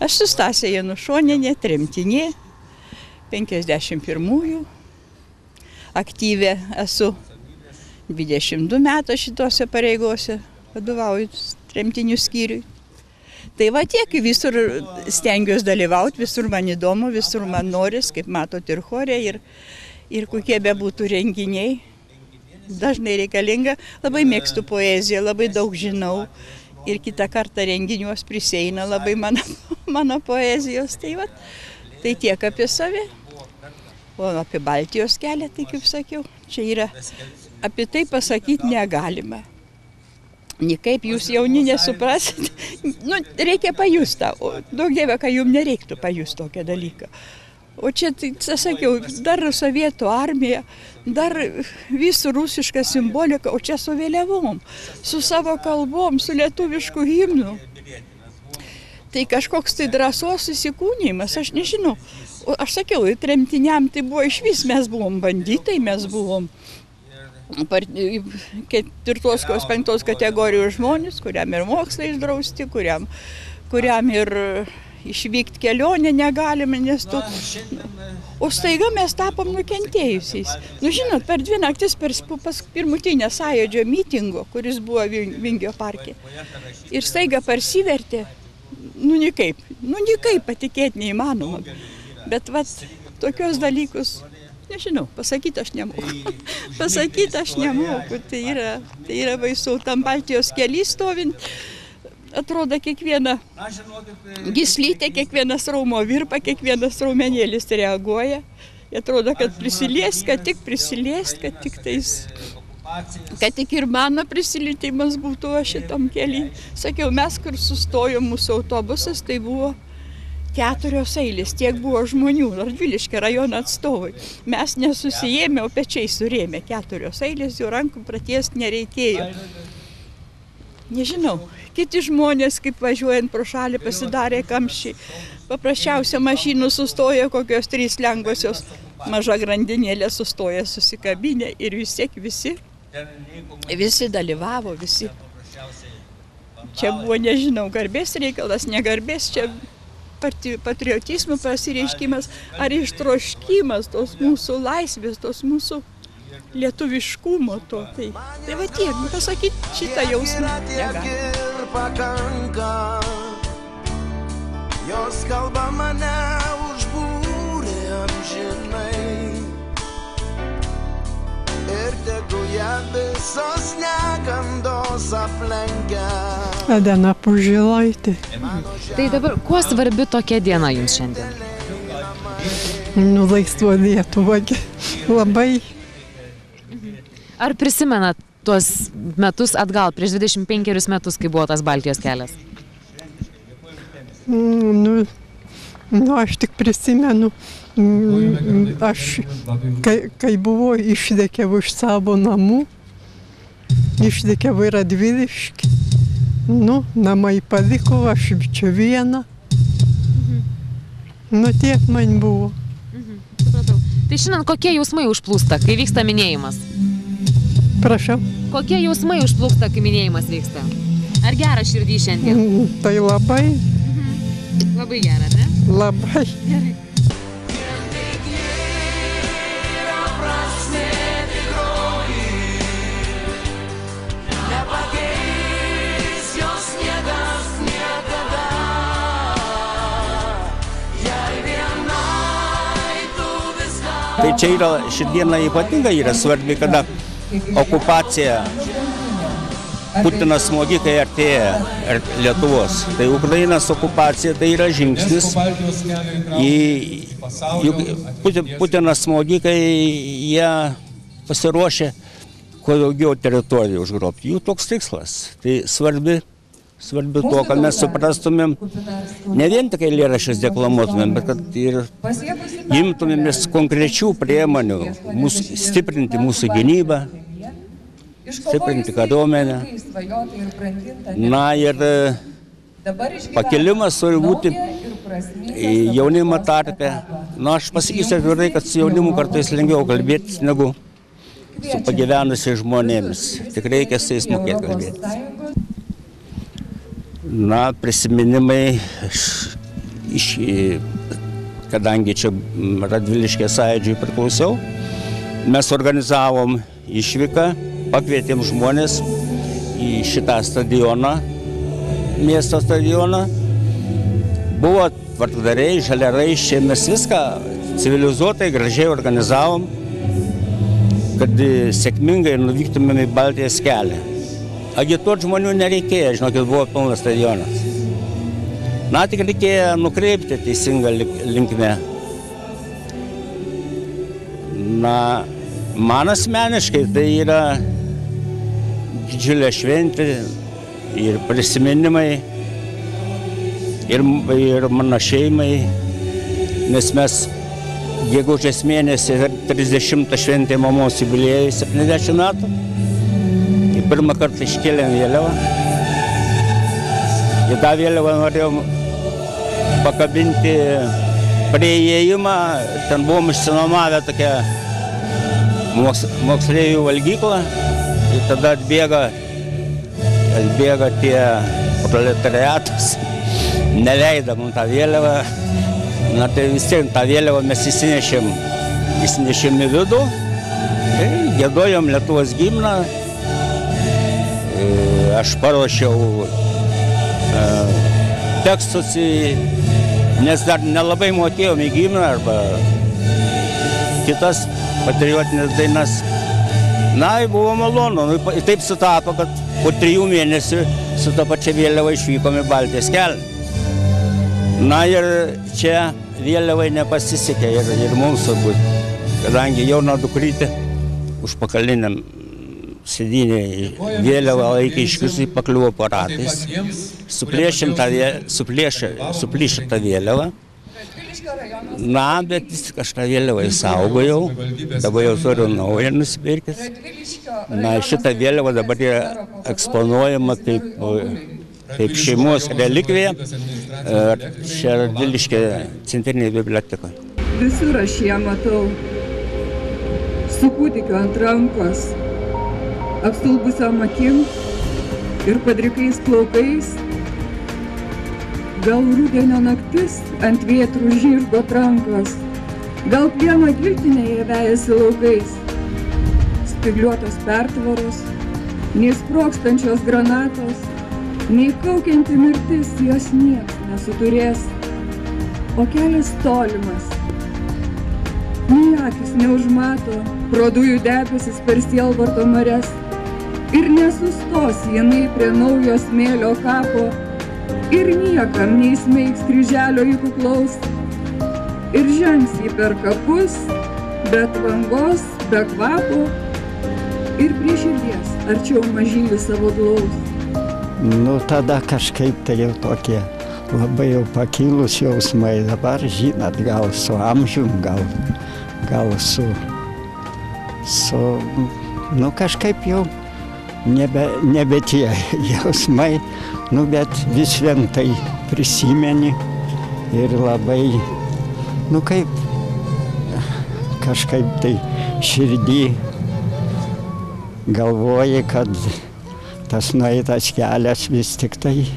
Aš su Stasė Janušonienė, tremtinė, 51-ųjų, aktyvė esu 22 metų šitose pareigose, vadovauju tremtinių skyriui. Tai va tiek, visur stengiuosi dalyvauti, visur man įdomu, visur man noris, kaip matot, ir chore, ir kokie bebūtų renginiai. Dažnai reikalinga, labai mėgstu poeziją, labai daug žinau ir kitą kartą renginiuos prisieina labai mano poezijos. Tai va, tai tiek apie save. O apie Baltijos kelią, tai kaip sakiau, čia yra, apie tai pasakyti negalima. Nikaip jūs jauni nesuprasit, nu, reikia pajusti tą, o daug dievė, kad jums nereiktų pajusti tokią dalyką. O čia, tai sakiau, dar sovietų armija, dar visų rusiška simbolika, o čia su vėliavom, su savo kalbom, su lietuvišku himnu. Tai kažkoks tai drąsos įsikūnymas, aš nežinau. O aš sakiau, tremtiniam tai buvo išvis, mes buvom banditai, mes buvom 4-5 kategorijos žmonės, kuriam ir mokslai išdrausti, kuriam ir išvykti kelionę negalime, nes tu... O staiga mes tapom nukentėjusiais. Nu, žinot, per 2 naktis pirmutinę Sąjūdžio mitingo, kuris buvo Vingio parke, ir staiga parsivertė, nu, nikaip patikėti neįmanoma. Bet, vat, tokios dalykus, nežinau, pasakyti aš nemoku. Pasakyti aš nemoku, tai yra baisu. Tam Baltijos kely stovint, atrodo kiekviena gyslytė, kiekvienas raumo virpa, kiekvienas raumenėlis reaguoja. Atrodo, kad prisilies, kad tik prisilies, kad tik ir mano prisilietimas būtų šitam kely. Sakiau, mes, kur sustojom mūsų autobusas, tai buvo 4 eilės, tiek buvo žmonių, Radviliškio rajono atstovai. Mes nesusijėmė, o pečiai surėmė 4 eilės, jų rankų pratiesti nereikėjo. Nežinau, kiti žmonės, kaip važiuojant pro šalį, pasidarė kamščiai. Paprasčiausia mašinų sustoja, kokios 3 lengvosios, maža grandinėlė sustoja susikabinę ir vis tiek visi dalyvavo, visi. Čia buvo, nežinau, garbės reikalas, negarbės, čia patriotizmo pasireiškimas ar ištroškimas tos mūsų laisvės, tos mūsų lietuviškumo to. Tai va tiek, pasakyti šitą jausmą negalima. Jos kalba mane užbūrė amžinai ir tegu ją visos negandos aplenkia. Adena Pužilaitė. Tai dabar, kuo svarbi tokia diena jums šiandien? Nu, laisvo Lietuva, labai. Ar prisimenat tuos metus atgal, prieš 25 metus, kai buvo tas Baltijos kelias? Nu, aš tik prisimenu, aš, kai buvo, išlėkiau iš savo namų, išlėkiau į Radviliškį. Nu, namai paliko, aš čia viena. Nu, tiek man buvo. Supratau. Tai šiandien kokie jausmai užplūsta, kai vyksta minėjimas? Prašau. Kokie jausmai užplūsta, kai minėjimas vyksta? Ar gera širdį šiandien? Tai labai. Labai gera, ne? Labai. Gerai. Tai čia yra, ši diena ypatinga yra svarbi, kada okupacija, Putinas smogikai artėja Lietuvos. Tai Ukrainos okupacija tai yra žingsnis Putinas smogikai, jie pasiruošė kuo daugiau teritorijų užgrobti. Jų toks tikslas. Tai svarbi to, kad mes suprastumėm, ne vien tik eilėraščius deklamuotumėm, bet kad ir imtumėmės konkrečių priemonių, stiprinti mūsų gynybą, stiprinti kariuomenę. Na ir pakilimas turi būti jaunimo tarpe. Na, aš pasakysiu atvirai, kad su jaunimu kartais lengviau kalbėti negu su pagyvenusiais žmonėmis. Tik reikia su jais mokėti kalbėti. Na, prisiminimai kadangi čia Radviliškės sąjūdžiui priklausiau, mes organizavom išvyką, pakvietėm žmonės į šitą stadioną, miesto stadioną. Buvo tvarkdariai, žaliaraiščiai, mes viską civilizuotai, gražiai organizavom, kad sėkmingai nuvyktumėm į Baltijos kelią. Agituoti žmonių nereikėjo, žinokit, buvo pilnas stadionas. Na, tik reikėjo nukreipti teisingą linkmę. Na, man asmeniškai tai yra didžiulė šventė ir prisiminimai ir mano šeimai, nes mes gegužės mėnesį 30 šventė mamos jubiliejui 70 metų. Ir pirmą kartą iškėlėm vėliavą. Ir tą vėliavą norėjom pakabinti prie įėjimą, ten buvom išsinuomavę tokią moksleivių valgyklą ir tada atbėga tie proletariatas, neleido mums tą vėliavą. Na tai vis tiek tą vėliavą mes įsinešėm į vidų, giedojom Lietuvos himną, aš paruošiau tekstus, nes dar nelabai mokėjom į himną arba kitas patriotinės dainas. Na, buvo malonu. Taip sutapo, kad po 3 mėnesių su ta pačia vėliava išvykom į Baltijos kelią. Na ir čia vėliavai nepasisekė ir mums turbūt, kadangi jauna dukrytė užpakaliniam sėdynėje vėliavą laikė iškrisai pakliuvo po ratais. Suplyšė tą vėliavą. Na, bet aš tą vėliavą įsaugojau, dabar jau turiu naują nusipirkęs. Na, šitą vėliavą dabar yra eksponuojama kaip šeimos relikvija čia Radviliškė centrinėje bibliotekoje. Visur aš ją matau, su kūdikiu ant rankos, apstulbusiom akim ir padrikais plaukais. Gal rudenio naktis ant vėtrų žirgo trankos, gal plieno giltinėje vejasi laukais. Spygliuotos pertvaros, nei sprogstančios granatos, nei kaukianti mirtis jos nieks nesuturės, o kelias tolimas. Nei akis neužmato pro dujų debesis per sielvarto marias ir nesustos jinai prie naujo smėlio kapo ir niekam neįsmeigs kryželio į kuklaus ir žengs jį per kapus, be tvangos, be kvapo ir prie širdies arčiau mažylį savo glaus. Nu, tada kažkaip tai jau tokie labai jau pakilus jausmai. Dabar, žinot, gal su amžium, gal su nu, kažkaip jau nebe tie jausmai, nu, bet vis vien tai prisimeni ir labai, nu, kaip kažkaip tai širdį galvoji, kad tas nueitas kelias vis tik tai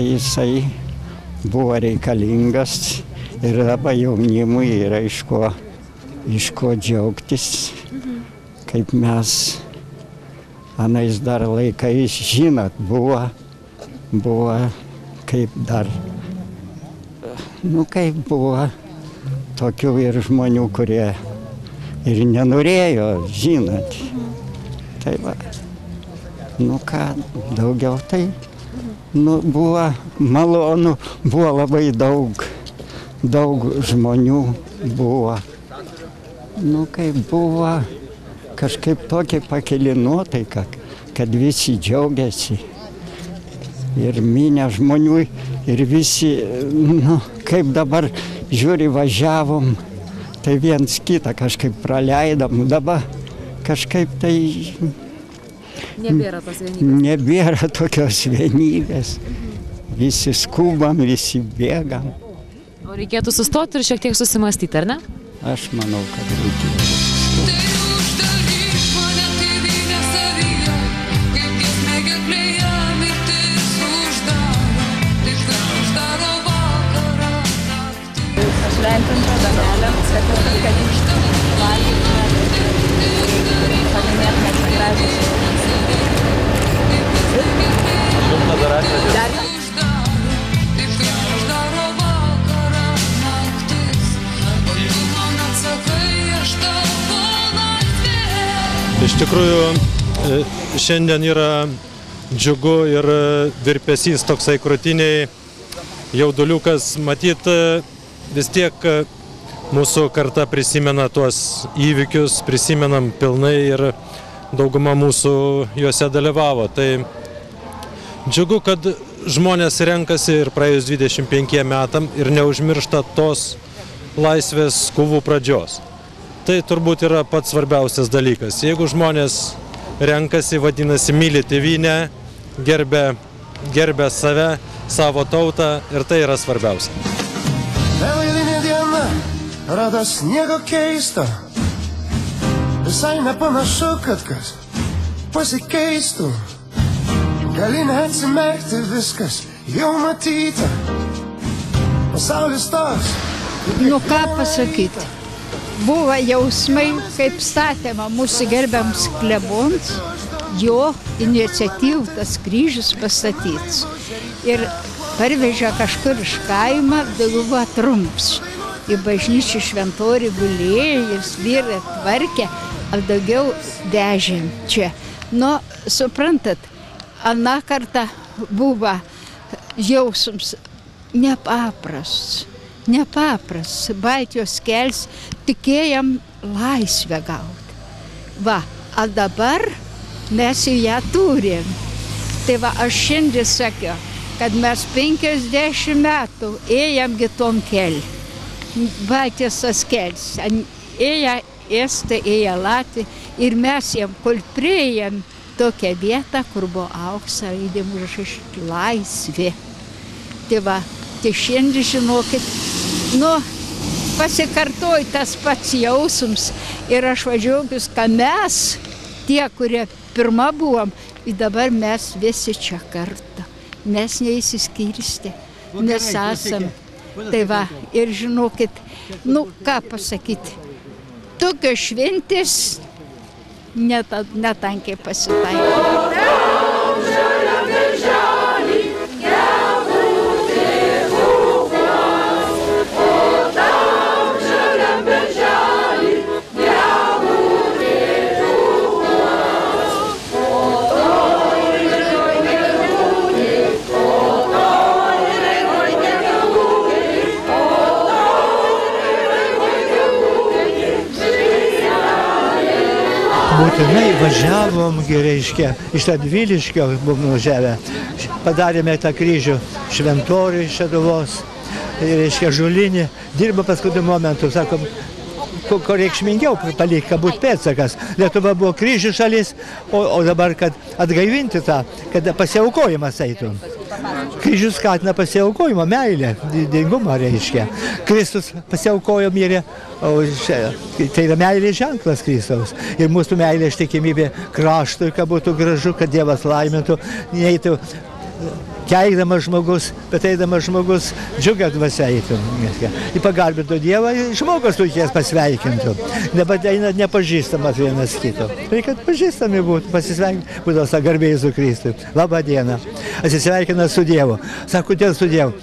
jisai buvo reikalingas ir dabar jaunimui yra iš ko džiaugtis, kaip mes anais dar laikais, žinot, buvo kaip dar, nu kaip buvo tokių ir žmonių, kurie ir nenorėjo, žinot. Tai va, nu ką, daugiau tai, nu buvo malonu, buvo labai daug žmonių buvo. Nu kaip buvo kažkaip tokia pakeli nuotaika, kad visi džiaugiasi. Ir minė žmonių, ir visi, nu kaip dabar žiūri, važiavom, tai viens kitą kažkaip praleidom, dabar kažkaip tai Nebėra tos vienybės. Nebėra tokios vienybės. Visi skubam, visi bėgam. O reikėtų sustoti ir šiek tiek susimastyti, ar ne? Aš manau, kad reikėtų. Kaip giesmė gerklėje mirtis uždaro, tik uždaro tikrųjų šiandien yra džiugu ir virpesys toksai krūtiniai, jauduliukas. Matyt, vis tiek mūsų karta prisimena tuos įvykius, prisimenam pilnai ir dauguma mūsų juose dalyvavo. Tai džiugu, kad žmonės renkasi ir praėjus 25 metam ir neužmiršta tos laisvės kovų pradžios. Tai turbūt yra pats svarbiausias dalykas. Jeigu žmonės renkasi, vadinasi, myli tėvynę, gerbia save, savo tautą ir tai yra svarbiausia. Neeilinė diena, rado sniego keisto, visai nepanašu, kad kas pasikeistų. Gali neatsimerkti, viskas jau matyta. Pasaulis toks. Nu ką pasakyti? Buvo jausmai, kaip statėma mūsų gerbiams klebons, jo iniciatyvų tas kryžius pastatyts. Ir parvežė kažkur iš kaimą, buvo trumps. Į bažnyčių šventorių gulėjo, jis vyrai tvarkė, o daugiau vežėm čia. Nu, suprantat, aną kartą buvo jausmas nepaprastas. Baltijos kelias, tikėjom laisvę gauti. Va, o dabar mes ją turim. Tai va, aš šiandien sakiau, kad mes 50 metų ėjom kitom keliu. Baltijos tas kelias. Ėjo Estai, ėjo Latvija ir mes jam, kol priėjom tokią vietą, kur buvo aukso raidėm užrašyta laisvė. Tai va, tai šiandien žinokit, nu, pasikartoju tas pats jausmas ir aš vadžiaugius, kad mes, tie, kurie pirma buvom, ir dabar mes visi čia kartu. Mes neįsiskirstė, mes esam. Tai va, ir žinokit, nu, ką pasakyti, tokios šventės netankiai pasitaikė. Būtinai važiavom, reiškia, iš Radviliškio buvom nuvažiavę, padarėme tą kryžių šventorių iš Šeduvos, reiškia, Žulinį, dirba paskutiniu momentu, sakom, ko reikšmingiau palikti, kad būtų pėdsakas. Lietuva buvo kryžių šalis, o dabar, kad atgaivinti tą, kad pasiaukojimas eitų. Kryžius skatina pasiaukojimą, meilę, didingumą reiškia. Kristus pasiaukojo mirė, tai yra meilės ženklas Kristaus. Ir mūsų meilė ištikimybė kraštui, kad būtų gražu, kad Dievas laimintų, neįtų keikdamas žmogus, bet eidamas žmogus džiugia dvasia eitų. Į pagarbintų Dievą, žmogus reikės pasveikintų. Dabar eina nepažįstamas vienas kito. Reikia, kad pažįstami būtų, pasisveikinti, būtų garbė Jėzui Kristui. Labą dieną. Atsisveikina su Dievu. Sako, kodėl su Dievu?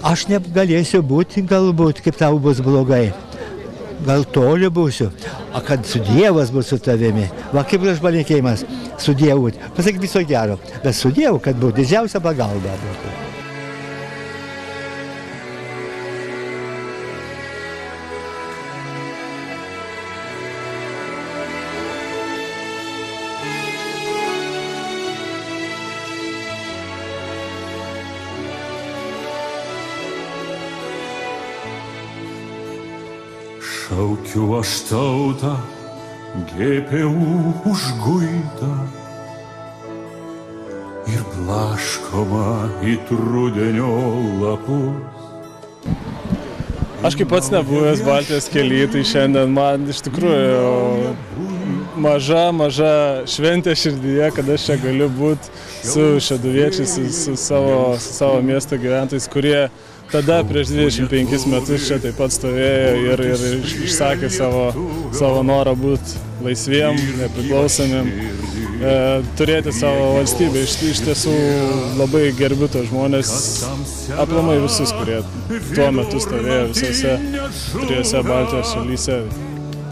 Aš negalėsiu būti, galbūt, kaip tau bus blogai. Gal toli būsiu, o kad su Dievas bus su tavimi. Va, kaip aš palinkėjimas, su Dievu. Pasakyk viso gero, bet su Dievu, kad būtų didžiausia pagalba. Šaukiu aš tautą, GPU užguitą ir blaškoma it rudenio lapus. Aš kaip pats nebuvęs Baltijos kely, tai šiandien man iš tikrųjų maža šventė širdyje, kad aš čia galiu būti su šeduviečiais, su savo miesto gyventojais, kurie tada prieš 25 metus čia taip pat stovėjo ir išsakė savo norą būti laisviem, nepriklausomiem, turėti savo valstybę. Iš tiesų labai gerbiu tos žmonės, aplamai visus, kurie tuo metu stovėjo visose trijose Baltijos šalyse.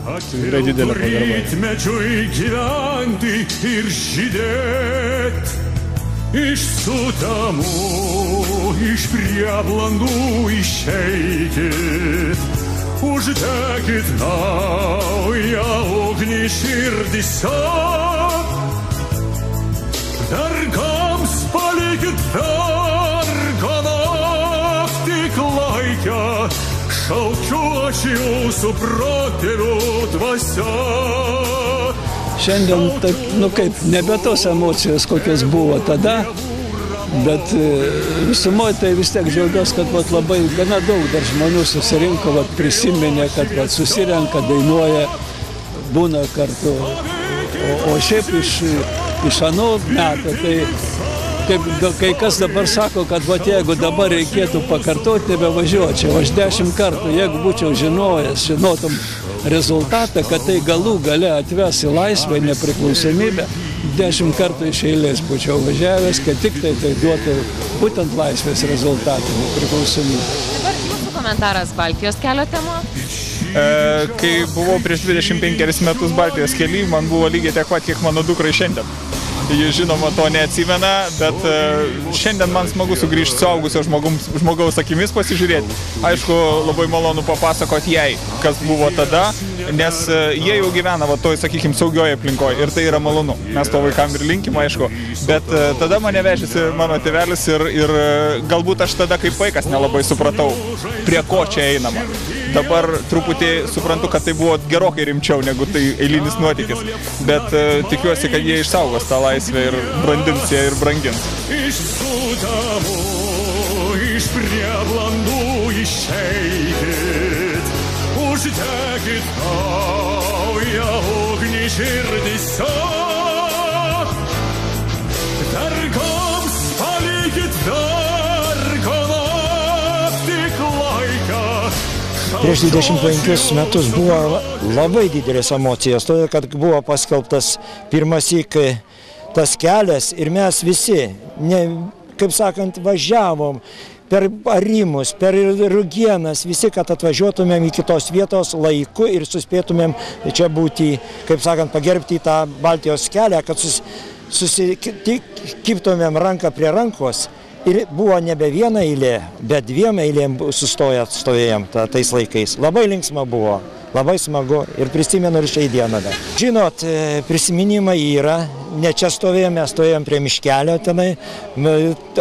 Tikrai didelė pagarba. Rytmečiui gyventi ir žydėt, iš sutamų, iš prieblandų išeikit, uždegit naują ugnį širdyse, vergams palikit vergo naktį klaikę, šaukiu aš jūsų protėvių dvasia. Šiandien taip, kaip, nebe tos emocijos, kokios buvo tada, bet visumoje tai vis tiek džiaugiuosi, kad labai gana daug dar žmonių susirinko, prisiminė, kad susirenka, dainuoja, būna kartu. O šiaip iš anų metų, tai kaip kai kas dabar sako, kad jeigu dabar reikėtų pakartoti, nebevažiuočiau. Aš 10 kartų, jeigu būčiau žinotum rezultatą, kad tai galų gale atves į laisvę, nepriklausomybę, 10 kartų iš eilės būčiau važiavęs, kad tik tai duotų būtent laisvės rezultatą, nepriklausomybę. Dabar jūsų komentaras Baltijos kelio tema? Kai buvau prieš 25 metus Baltijos kely, man buvo lygiai tiek pat, kiek mano dukrai šiandien. Ji žinoma to neatsimena, bet šiandien man smagu sugrįžti suaugusio žmogaus akimis pasižiūrėti. Aišku, labai malonu papasakoti jai, kas buvo tada, nes jie jau gyvena toj, sakykime, saugioje aplinkoje ir tai yra malonu. Mes to vaikam ir linkim, aišku, bet tada mane vežėsi mano tėvelis ir galbūt aš tada kaip vaikas nelabai supratau, prie ko čia einama. Dabar truputį suprantu, kad tai buvo gerokai rimčiau negu tai eilinis nuotykis, bet tikiuosi, kad jie išsaugos tą laisvę ir brandins ją ir brangins. Iš sutamų, iš prieblandų išeikit, uždegit naują ugnį širdyse, vergams palikit vergo naktį klaikę. Prieš 25 metus buvo labai didelės emocijos, todėl kad buvo paskelbtas pirmąsyk tas kelias ir mes visi, kaip sakant, važiavom per Arimus, per Rugienas, visi, kad atvažiuotumėm į kitos vietos laiku ir suspėtumėm čia būti, kaip sakant, pagerbti tą Baltijos kelią, kad susikiptumėm ranką prie rankos. Ir buvo nebe viena eilė, bet 2 eilėm stovėjom tais laikais. Labai linksma buvo, labai smagu ir prisimenu ir šiai dieną. Žinot, prisiminimai yra, ne čia stovėjom, mes stovėjom prie miškelio tenai,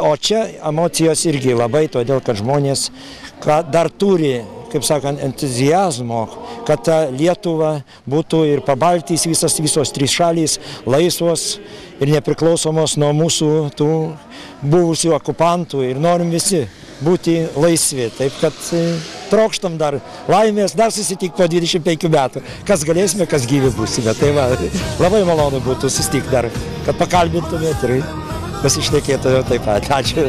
o čia emocijos irgi labai, todėl kad žmonės dar turi, kaip sakant, entuziazmo, kad ta Lietuva būtų ir Pabaltijs, visos 3 šalys laisvos ir nepriklausomos nuo mūsų tų buvusių okupantų ir norim visi būti laisvi. Taip kad trokštam dar laimės, dar susitikti po 25 metų. Kas galėsime, kas gyvi būsime. Tai labai malonu būtų susitikti dar, kad pakalbintumėt ir pasišnekėtumėt taip pat. Ačiū.